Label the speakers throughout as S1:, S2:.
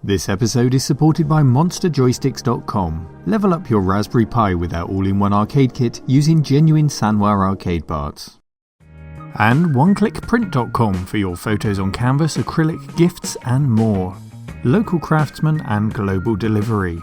S1: This episode is supported by MonsterJoysticks.com. Level up your Raspberry Pi with our all-in-one arcade kit using genuine Sanwa arcade parts. And OneClickPrint.com for your photos on canvas, acrylic, gifts and more. Local craftsmen and global delivery.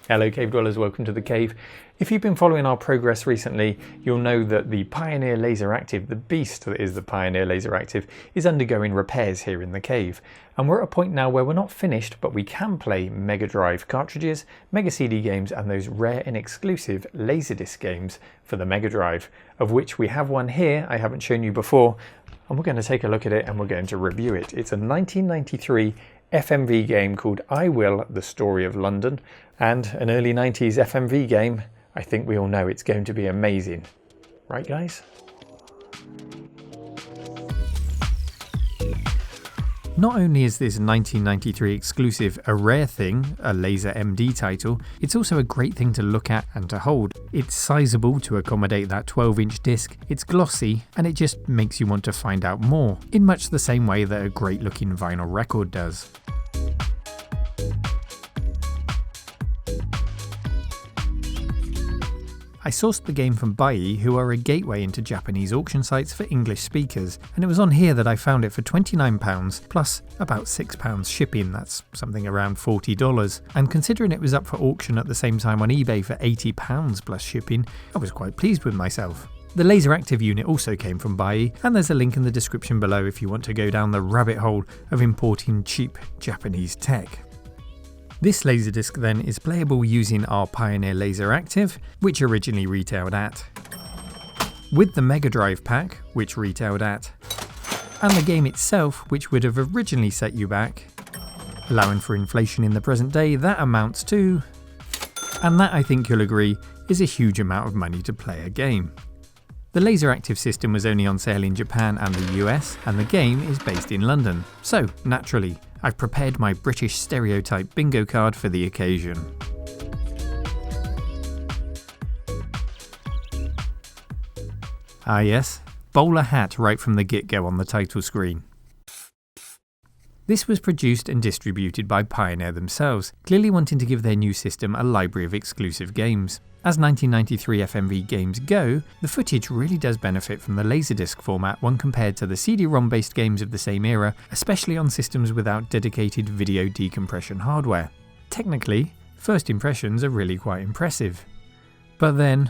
S2: Hello cave dwellers, welcome to the cave. If you've been following our progress recently, you'll know that the Pioneer LaserActive, the beast that is the Pioneer LaserActive, is undergoing repairs here in the cave. And we're at a point now where we're not finished, but we can play Mega Drive cartridges, Mega CD games and those rare and exclusive Laserdisc games for the Mega Drive, of which we have one here I haven't shown you before, and we're going to take a look at it and we're going to review it. It's a 1993 FMV game called I Will, The Story of London, and an early 90s FMV game. I think we all know it's going to be amazing. Right, guys?
S1: Not only is this 1993 exclusive a rare thing, a LaserMD title, it's also a great thing to look at and to hold. It's sizable to accommodate that 12-inch disc, it's glossy, and it just makes you want to find out more, in much the same way that a great-looking vinyl record does. I sourced the game from Buyee, who are a gateway into Japanese auction sites for English speakers, and it was on here that I found it for £29 plus about £6 shipping. That's something around $40, and considering it was up for auction at the same time on eBay for £80 plus shipping, I was quite pleased with myself. The LaserActive unit also came from Buyee, and there's a link in the description below if you want to go down the rabbit hole of importing cheap Japanese tech. This Laserdisc then is playable using our Pioneer LaserActive, which originally retailed at, with the Mega Drive pack, which retailed at, and the game itself, which would have originally set you back, allowing for inflation in the present day, that amounts to, and that I think you'll agree, is a huge amount of money to play a game. The LaserActive system was only on sale in Japan and the US, and the game is based in London, so naturally, I've prepared my British stereotype bingo card for the occasion. Ah yes, bowler hat right from the get-go on the title screen. This was produced and distributed by Pioneer themselves, clearly wanting to give their new system a library of exclusive games. As 1993 FMV games go, the footage really does benefit from the Laserdisc format when compared to the CD-ROM based games of the same era, especially on systems without dedicated video decompression hardware. Technically, first impressions are really quite impressive. But then,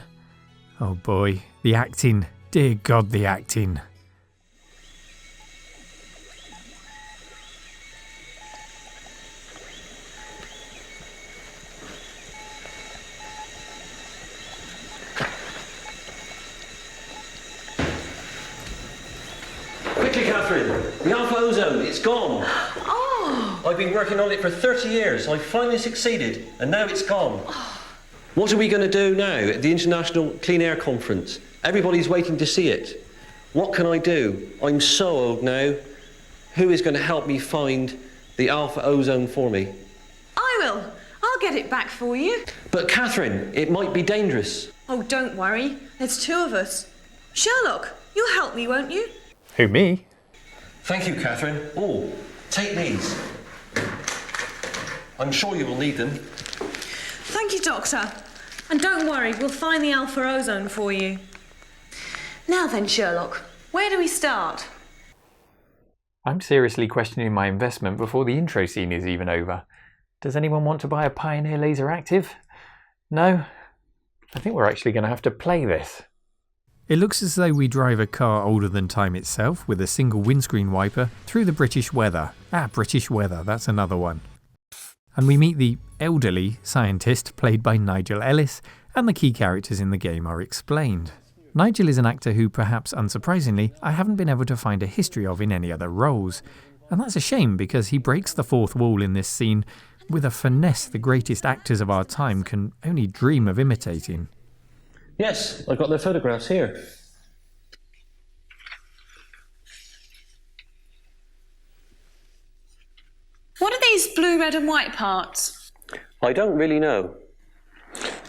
S1: oh boy, the acting, dear God the acting.
S3: The alpha ozone, it's gone.
S4: Oh!
S3: I've been working on it for 30 years. I finally succeeded, and now it's gone. What are we going to do now at the International Clean Air Conference? Everybody's waiting to see it. What can I do? I'm so old now. Who is going to help me find the alpha ozone for me?
S4: I will. I'll get it back for you.
S3: But Catherine, it might be dangerous.
S4: Oh, don't worry. There's two of us. Sherlock, you'll help me, won't you?
S2: Who, me?
S3: Thank you, Catherine. Oh, take these. I'm sure you will need them.
S4: Thank you, Doctor. And don't worry, we'll find the alpha ozone for you. Now then, Sherlock, where do we start?
S2: I'm seriously questioning my investment before the intro scene is even over. Does anyone want to buy a Pioneer LaserActive? No? I think we're actually going to have to play this.
S1: It looks as though we drive a car older than time itself with a single windscreen wiper through the British weather. British weather, that's another one. And we meet the elderly scientist played by Nigel Ellis, and the key characters in the game are explained. Nigel is an actor who, perhaps unsurprisingly, I haven't been able to find a history of in any other roles. And that's a shame because he breaks the fourth wall in this scene with a finesse the greatest actors of our time can only dream of imitating.
S3: Yes, I've got their photographs here.
S4: What are these blue, red and white parts?
S3: I don't really know.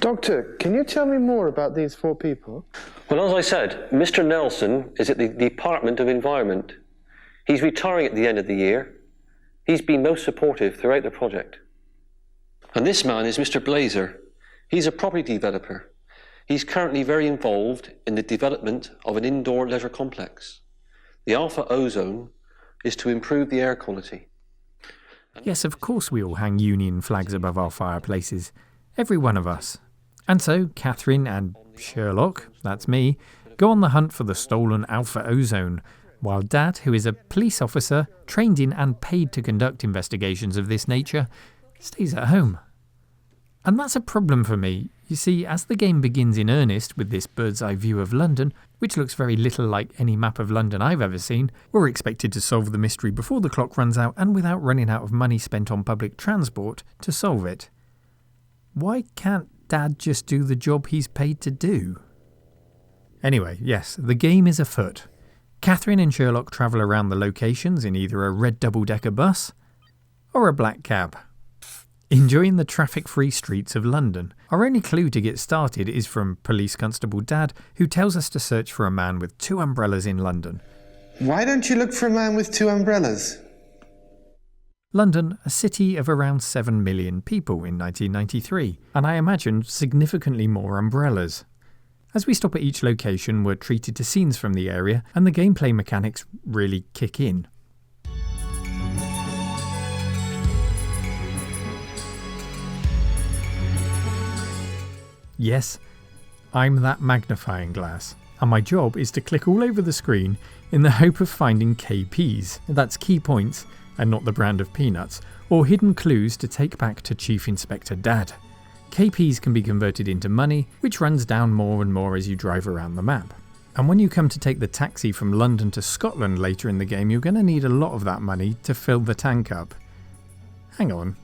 S5: Doctor, can you tell me more about these four people?
S3: Well, as I said, Mr. Nelson is at the Department of Environment. He's retiring at the end of the year. He's been most supportive throughout the project. And this man is Mr. Blazer. He's a property developer. He's currently very involved in the development of an indoor leisure complex. The alpha ozone is to improve the air quality.
S1: Yes, of course we all hang Union flags above our fireplaces. Every one of us. And so Catherine and Sherlock, that's me, go on the hunt for the stolen alpha ozone, while Dad, who is a police officer, trained in and paid to conduct investigations of this nature, stays at home. And that's a problem for me. You see, as the game begins in earnest with this bird's eye view of London, which looks very little like any map of London I've ever seen, we're expected to solve the mystery before the clock runs out and without running out of money spent on public transport to solve it. Why can't Dad just do the job he's paid to do? Anyway, yes, the game is afoot. Catherine and Sherlock travel around the locations in either a red double-decker bus or a black cab, enjoying the traffic-free streets of London. Our only clue to get started is from Police Constable Dad, who tells us to search for a man with 2 umbrellas in London.
S5: Why don't you look for a man with 2 umbrellas?
S1: London, a city of around 7 million people in 1993, and I imagine significantly more umbrellas. As we stop at each location, we're treated to scenes from the area, and the gameplay mechanics really kick in. Yes, I'm that magnifying glass, and my job is to click all over the screen in the hope of finding KPs, that's key points, and not the brand of peanuts, or hidden clues to take back to Chief Inspector Dad. KPs can be converted into money, which runs down more and more as you drive around the map. And when you come to take the taxi from London to Scotland later in the game, you're going to need a lot of that money to fill the tank up. Hang on,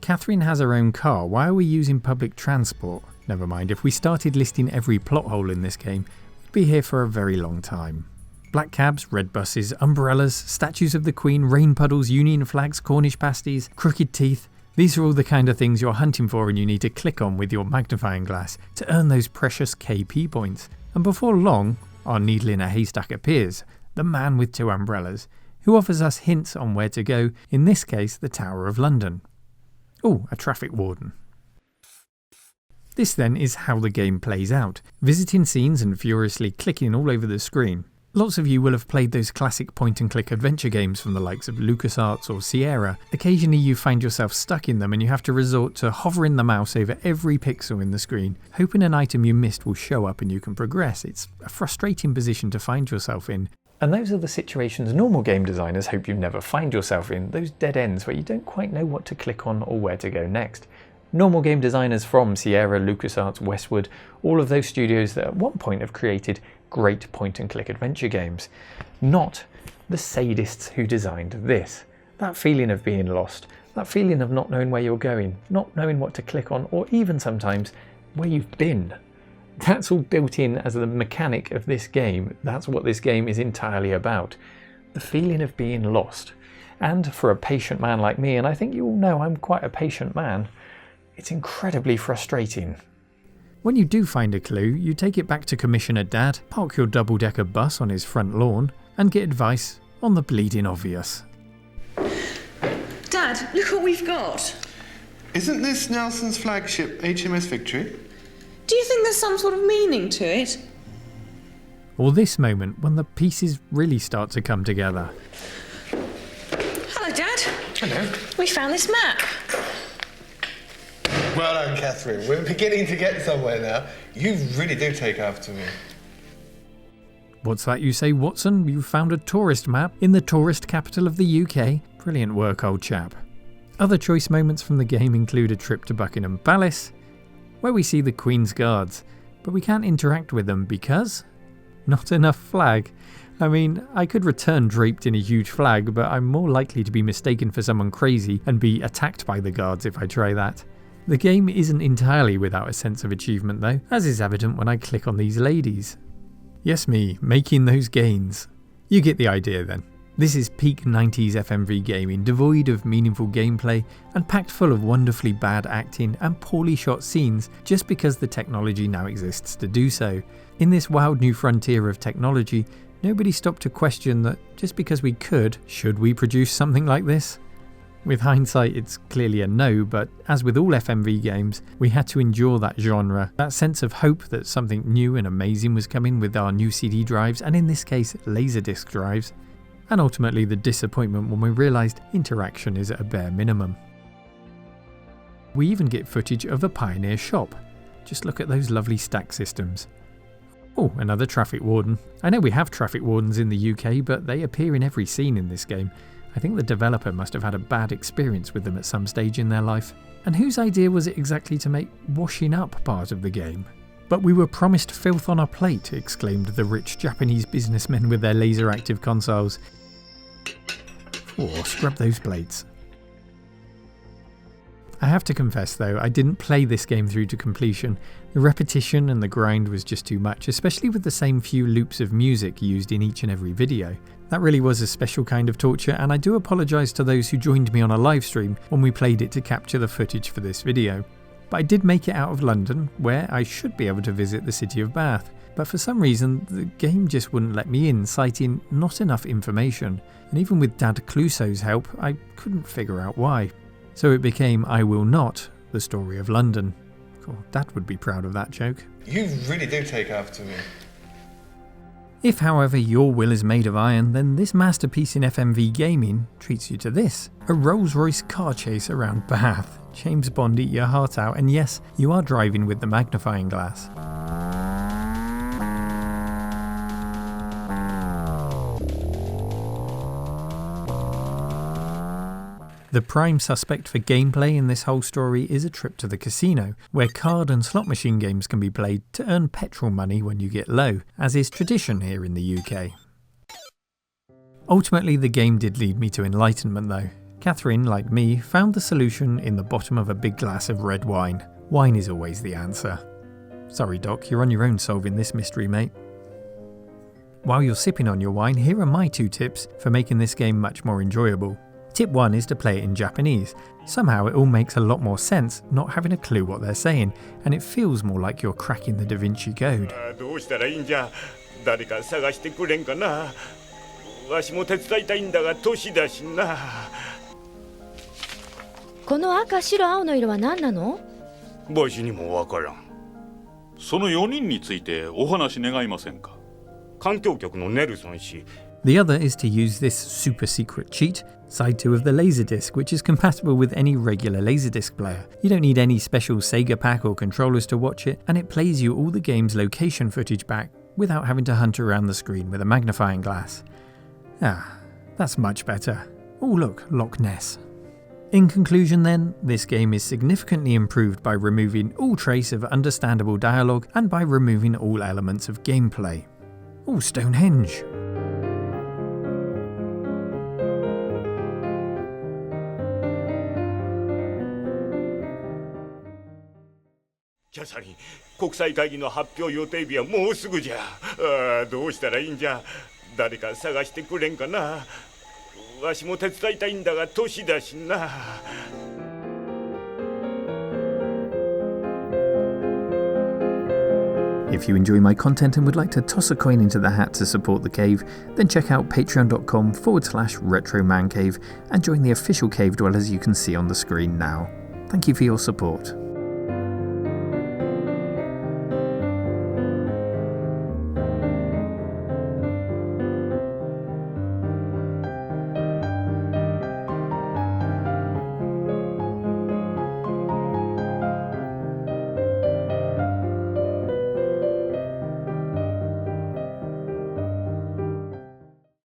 S1: Catherine has her own car, why are we using public transport? Never mind, if we started listing every plot hole in this game, we'd be here for a very long time. Black cabs, red buses, umbrellas, statues of the Queen, rain puddles, Union flags, Cornish pasties, crooked teeth. These are all the kind of things you're hunting for and you need to click on with your magnifying glass to earn those precious KP points. And before long, our needle in a haystack appears, the man with 2 umbrellas, who offers us hints on where to go, in this case the Tower of London. Oh, a traffic warden. This then is how the game plays out, visiting scenes and furiously clicking all over the screen. Lots of you will have played those classic point-and-click adventure games from the likes of LucasArts or Sierra. Occasionally you find yourself stuck in them and you have to resort to hovering the mouse over every pixel in the screen, hoping an item you missed will show up and you can progress. It's a frustrating position to find yourself in.
S2: And those are the situations normal game designers hope you never find yourself in, those dead ends where you don't quite know what to click on or where to go next. Normal game designers from Sierra, LucasArts, Westwood, all of those studios that at one point have created great point-and-click adventure games. Not the sadists who designed this. That feeling of being lost, that feeling of not knowing where you're going, not knowing what to click on, or even sometimes where you've been. That's all built in as the mechanic of this game. That's what this game is entirely about. The feeling of being lost. And for a patient man like me, and I think you all know I'm quite a patient man, it's incredibly frustrating.
S1: When you do find a clue, you take it back to Commissioner Dad, park your double-decker bus on his front lawn, and get advice on the bleeding obvious.
S4: Dad, look what we've got.
S5: Isn't this Nelson's flagship HMS Victory?
S4: Do you think there's some sort of meaning to it?
S1: Or this moment when the pieces really start to come together.
S4: Hello, Dad.
S5: Hello.
S4: We found this map.
S5: Well done, Catherine. We're beginning to get somewhere now. You really do take after me.
S1: What's that you say, Watson? You found a tourist map in the tourist capital of the UK? Brilliant work, old chap. Other choice moments from the game include a trip to Buckingham Palace, where we see the Queen's Guards, but we can't interact with them because not enough flag. I mean, I could return draped in a huge flag, but I'm more likely to be mistaken for someone crazy and be attacked by the guards if I try that. The game isn't entirely without a sense of achievement though, as is evident when I click on these ladies. Yes, me, making those gains. You get the idea then. This is peak 90s FMV gaming, devoid of meaningful gameplay and packed full of wonderfully bad acting and poorly shot scenes just because the technology now exists to do so. In this wild new frontier of technology, nobody stopped to question that just because we could, should we produce something like this? With hindsight, it's clearly a no, but as with all FMV games, we had to endure that genre, that sense of hope that something new and amazing was coming with our new CD drives, and in this case, Laserdisc drives, and ultimately the disappointment when we realised interaction is at a bare minimum. We even get footage of a Pioneer shop. Just look at those lovely stack systems. Oh, another traffic warden. I know we have traffic wardens in the UK, but they appear in every scene in this game. I think the developer must have had a bad experience with them at some stage in their life. And whose idea was it exactly to make washing up part of the game? But we were promised filth on our plate, exclaimed the rich Japanese businessmen with their LaserActive consoles. Oh, scrub those plates. I have to confess though, I didn't play this game through to completion. The repetition and the grind was just too much, especially with the same few loops of music used in each and every video. That really was a special kind of torture, and I do apologise to those who joined me on a live stream when we played it to capture the footage for this video. But I did make it out of London, where I should be able to visit the city of Bath. But for some reason, the game just wouldn't let me in, citing not enough information. And even with Dad Clouseau's help, I couldn't figure out why. So it became I Will Not, the story of London. Oh, Dad would be proud of that joke.
S5: You really do take after me.
S1: If, however, your will is made of iron, then this masterpiece in FMV gaming treats you to this. A Rolls-Royce car chase around Bath. James Bond eat your heart out, and yes, you are driving with the magnifying glass. The prime suspect for gameplay in this whole story is a trip to the casino, where card and slot machine games can be played to earn petrol money when you get low, as is tradition here in the UK. Ultimately, the game did lead me to enlightenment though. Catherine, like me, found the solution in the bottom of a big glass of red wine. Wine is always the answer. Sorry Doc, you're on your own solving this mystery, mate. While you're sipping on your wine, here are my 2 tips for making this game much more enjoyable. Tip 1 is to play it in Japanese. Somehow it all makes a lot more sense not having a clue what they're saying, and it feels more like you're cracking the Da Vinci Code. The other is to use this super secret cheat, side 2 of the Laserdisc, which is compatible with any regular Laserdisc player. You don't need any special Sega pack or controllers to watch it, and it plays you all the game's location footage back without having to hunt around the screen with a magnifying glass. Ah, that's much better. Oh look, Loch Ness. In conclusion then, this game is significantly improved by removing all trace of understandable dialogue and by removing all elements of gameplay. Oh, Stonehenge.
S6: キャサリン、国際会議の発表予定日はもうすぐじゃ。どうしたらいいんじゃ。誰か探してくれんかな。わしも手伝いたいんだが年だしな。
S1: If you enjoy my content and would like to toss a coin into the hat to support the cave, then check out patreon.com/retromancave and join the official cave dwellers you can see on the screen now. Thank you for your support.